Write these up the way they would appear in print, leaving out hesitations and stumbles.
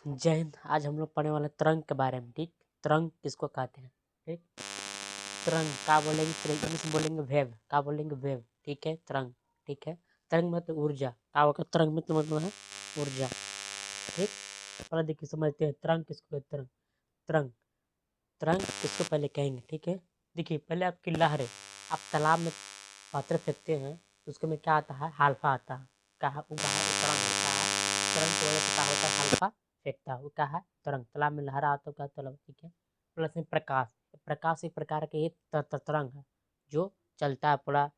जय हिंद। आज हम लोग पढ़ने वाले तरंग के बारे में। ठीक, तरंग किसको कहते हैं? ठीक, तरंग का बोलेंगे, इंग्लिश में बोलेंगे वेव, का बोलेंगे वेव। ठीक है, तरंग। ठीक है, तरंग मतलब ऊर्जा, का होगा तरंग मतलब है ऊर्जा। ठीक, पहले देखिए समझते हैं तरंग किसको कहते हैं। तरंग, तरंग तरंग किसको पहले कहेंगे? ठीक है, देखिए पहले आपकी लहरें, आप तालाब में पात्र फेंकते हैं तो उसके में क्या आता है? हाल्फा आता है। कहा वो कहा वो तरंग होता है। तरंग की वजह से क्या होता है? हाल्फा फेंकता है, वो क्या है? तरंग। तालाब में लहरा आता है, क्या तरंग। ठीक है, प्लस में प्रकाश। प्रकाश एक प्रकार के एक तरंग है जो चलता है पूरा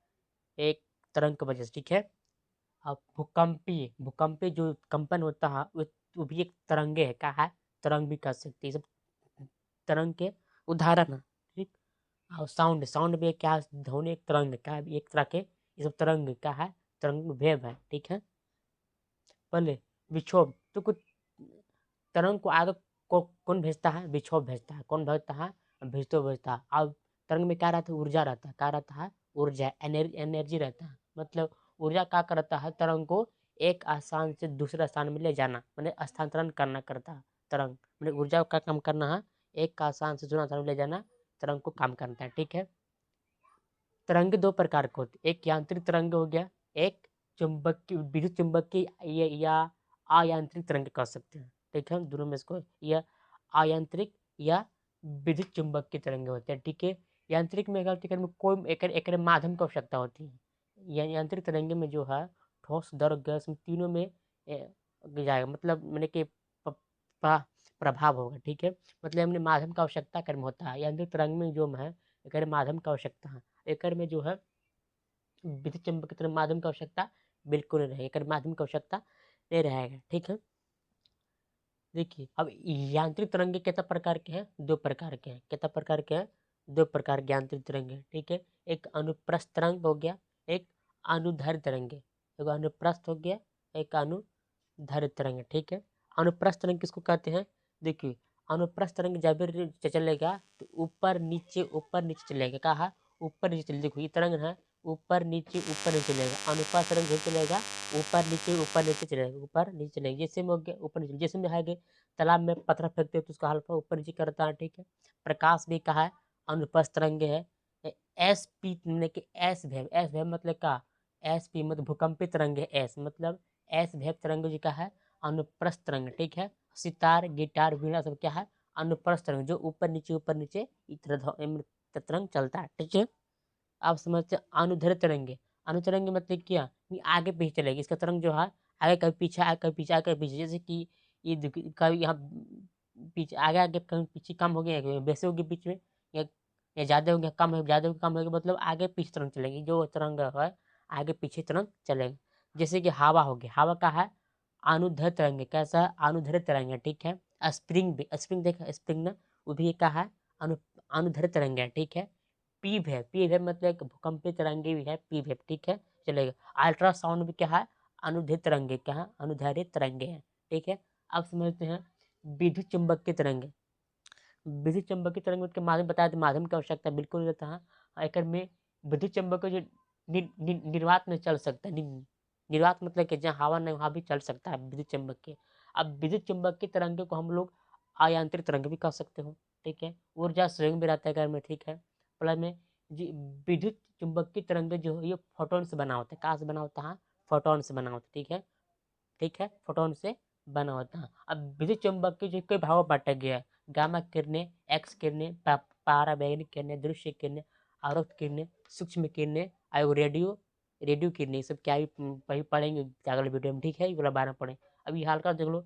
एक तरंग की वजह से। ठीक है, अब भूकंपीय भूकंपीय जो कंपन होता है वो भी एक तरंगे है। क्या है? तरंग भी कर सकती है, सब तरंग के उदाहरण है। ठीक, और साउंड, साउंड भी क्या है? ध्वनि एक तरंग का है, एक तरह के ये सब तरंग का है, तरंग वेव है। ठीक है, पहले विक्षोभ तो कुछ तरंग को आगे कौन भेजता है? विक्षोभ भेजता है। कौन भेजता है? विक्षोभ भेजता है। अब तरंग में क्या रहता है? ऊर्जा रहता है। क्या रहता है? ऊर्जा, एनर्जी रहता है। मतलब ऊर्जा क्या करता है? तरंग को एक स्थान से दूसरे स्थान में ले जाना, मतलब स्थानांतरण करना करता है तरंग। मतलब ऊर्जा का काम करना है, एक का स्थान से दूसरा स्थान में ले जाना तरंग को काम करता है। ठीक है, तरंग दो प्रकार के होते हैं, एक यांत्रिक तरंग हो गया, एक चुंबकीय विद्युत चुंबकीय या अयांत्रिक तरंग कह सकते हैं। ठीक है, दोनों में इसको या अयांत्रिक या विद्युत चुंबकीय तरंग होते हैं। ठीक है, यांत्रिक में अगर में कोई एक माध्यम की आवश्यकता होती है। यांत्रिक तरंग में जो है ठोस द्रव गैस में तीनों में जाएगा, मतलब मैंने कि प्रभाव होगा। ठीक है, मतलब हमने माध्यम का आवश्यकता कर्म होता है। यांत्रिक तरंग में जो है एक माध्यम का आवश्यकता है। एकर में जो है विद्युत चुंबकीय तरंग माध्यम की आवश्यकता बिल्कुल नहीं रहेगी, एकर माध्यम की आवश्यकता नहीं रहेगा। ठीक है, देखिए अब यांत्रिक तरंगे कितना प्रकार के हैं? दो प्रकार के हैं। कितना प्रकार के हैं? दो प्रकार के यांत्रिक तरंगे। ठीक है, एक अनुप्रस्थ तरंग हो गया, एक अनुदैर्ध्य तरंग। एक अनुप्रस्थ हो गया, एक अनुदैर्ध्य तरंग। ठीक है, अनुप्रस्थ तरंग किसको कहते हैं? देखिए अनुप्रस्थ तरंग जब भी चलेगा तो ऊपर नीचे चलेगा। कहा ऊपर नीचे चलेगा। देखो ये तरंग है, ऊपर नीचे चलेगा। अनुप्रस्थ तरंग जो चलेगा ऊपर नीचे चलेगा, ऊपर नीचे चलेगा। जैसे में हो गया ऊपर नीचे, जैसे में है तालाब में पत्थर फेंकते हो तो उसका हल्का ऊपर नीचे करता है। ठीक है, प्रकाश भी कहा है अनुप्रस्थ तरंग है। एस पी मतलब कि एस वेव, एस वेव मतलब का एस पी मतलब भूकंपीय तरंग है। एस मतलब एस वेव तरंग जो का है अनुप्रस्थ तरंग। ठीक है, सितार गिटार वीणा सब क्या है? अनुप्रस्थ तरंग, जो ऊपर नीचे इस तरंग चलता है। ठीक है, आप समझते हैं अनुदैर्ध्य तरंगे। अनुतरंग मतलब क्या? ये आगे पीछे चलेगी, इसका तरंग जो है आगे कभी पीछे, आगे कभी पीछे, आगे कभी पीछे। जैसे कि ये कभी यहाँ पीछे आगे आगे कभी पीछे कम हो गया, वैसे होगी बीच में, या ज़्यादा हो गया कम हो, ज़्यादा हो गया कम हो गया, मतलब आगे पीछे तरंग चलेगी। जो तरंग है आगे पीछे तरंग चलेगी। जैसे कि हवा हो गया, हवा का है अनुदैर्ध्य तरंग। कैसा है? अनुदैर्ध्य तरंग है। ठीक है, स्प्रिंग भी, स्प्रिंग देखा स्प्रिंग ना, वो भी क्या है? अनुदैर्ध्य तरंग है। ठीक है, पी वेव, पी वेव मतलब एक भूकंपीय तरंगे भी है पी वेव। ठीक है, चलेगा। अल्ट्रासाउंड भी क्या है? अनुदैर्ध्य तरंगे, क्या है? अनुदैर्ध्य तरंगे हैं। ठीक है, अब समझते हैं विद्युत चुंबकीय तरंगे। विद्युत चुंबकीय तरंग के माध्यम बताया तो माध्यम की आवश्यकता बिल्कुल रहता है। एकर में विद्युत चुंबक जो निर्वात में चल सकता है। निर्वात मतलब कि जहाँ हवा नहीं वहाँ भी चल सकता है विद्युत चुंबकीय। अब विद्युत चुंबकीय तरंगे को हम लोग अयांत्रिक तरंग भी कह सकते हो। ठीक है, ऊर्जा संयोग भी रहता है घर में। ठीक है, प्लस में जी विद्युत चुंबकीय तरंग जो है ये फोटोन से बना होता है। कहाँ से बना होता है? फोटोन से बना होता है। ठीक है, ठीक है, फोटोन से बना होता है। अब विद्युत चुंबकीय जो कई भागों में बांटा गया है, गामा किरणें, एक्स किरणें, पाराबैंगनी किरणें, दृश्य किरणें, आरोक्त किरणें, सूक्ष्म किरणें, और रेडियो रेडियो किरणें, सब क्या भी वही पढ़ेंगे अगले वीडियो में। ठीक है, ये वाला बारह पढ़े। अभी हाल का देख लो,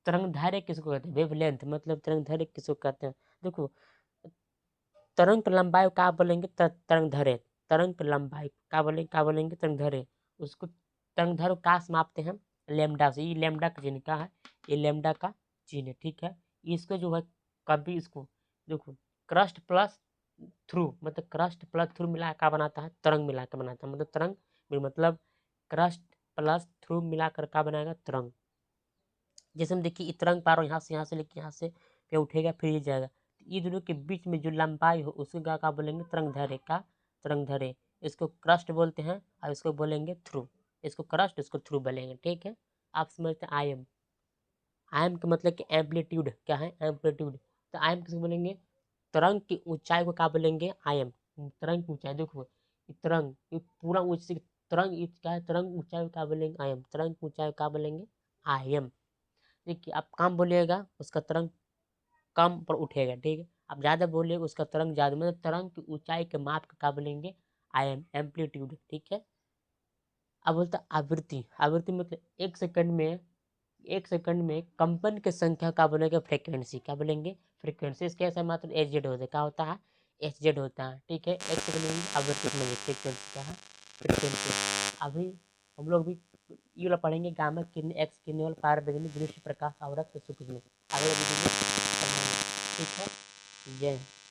तरंग दैर्ध्य किसको कहते हैं? वेवलेंथ मतलब तरंग दैर्ध्य किसको कहते हैं? देखो तरंग लंबाई का बोलेंगे तरंग दैर्ध्य, तरंग लंबाई का बोलेंगे तरंग दैर्ध्य। उसको तरंग दैर्ध्य का समाप्त हैं लेमडा से। ये लेमडा का चिन्ह का है, ये लेमडा का चिन्ह है। ठीक है, इसको जो है कभी इसको देखो क्रस्ट प्लस थ्रू, मतलब क्रस्ट प्लस थ्रू मिला का बनाता है तरंग, मिला के बनाता है मतलब तरंग, मतलब क्रस्ट प्लस थ्रू मिलाकर का बनाएगा तरंग। जैसे हम देखिए तरंग पा रहा हूँ यहाँ से लेके यहाँ से फिर उठेगा फिर ये जाएगा, ये दोनों के बीच में जो लंबाई हो उसको क्या बोलेंगे? तरंग दैर्ध्य का तरंग दैर्ध्य। इसको क्रस्ट बोलते हैं और इसको बोलेंगे थ्रू। इसको क्रस्ट, इसको थ्रू बोलेंगे। ठीक है, आप समझते हैं। आयाम का मतलब कि एम्पलीट्यूड क्या है, एम्पलीट्यूड। तो आयाम किसको बोलेंगे, तरंग की ऊंचाई को क्या बोलेंगे, आयाम। तरंग की ऊंचाई देखो, तरंग पूरा ऊंचाई, तरंग क्या है, तरंग ऊंचाई को क्या बोलेंगे, आयाम। तरंग की ऊंचाई को क्या बोलेंगे, आयाम। देखिए आप कम बोलिएगा उसका तरंग कम पर उठेगा, ठीक है। आप ज़्यादा बोलिए उसका तरंग ज़्यादा, मतलब तरंग की ऊंचाई के माप का क्या बोलेंगे, आयाम, एम्पलीट्यूड, ठीक है। अब बोलता आवृत्ति, आवृत्ति मतलब एक सेकंड में कंपन की संख्या का बोलेंगे, फ्रीक्वेंसी क्या बोलेंगे, फ्रीक्वेंसी। इसके ऐसा मात्र एच जेड होता है, क्या होता है, एच जेड होता है, ठीक है। एक सेकंड में आवृत्ति समझिए, फ्रीक्वेंसी क्या है, फ्रीक्वेंसी। अभी हम लोग भी ये वाला पढ़ेंगे, गामा किरण, एक्स किरण वाला, पार बिजली, दृश्य प्रकाश, आवरक, सूक्ष्म में, अगले वीडियो में पढ़ाएंगे, ठीक है। जय हिंद।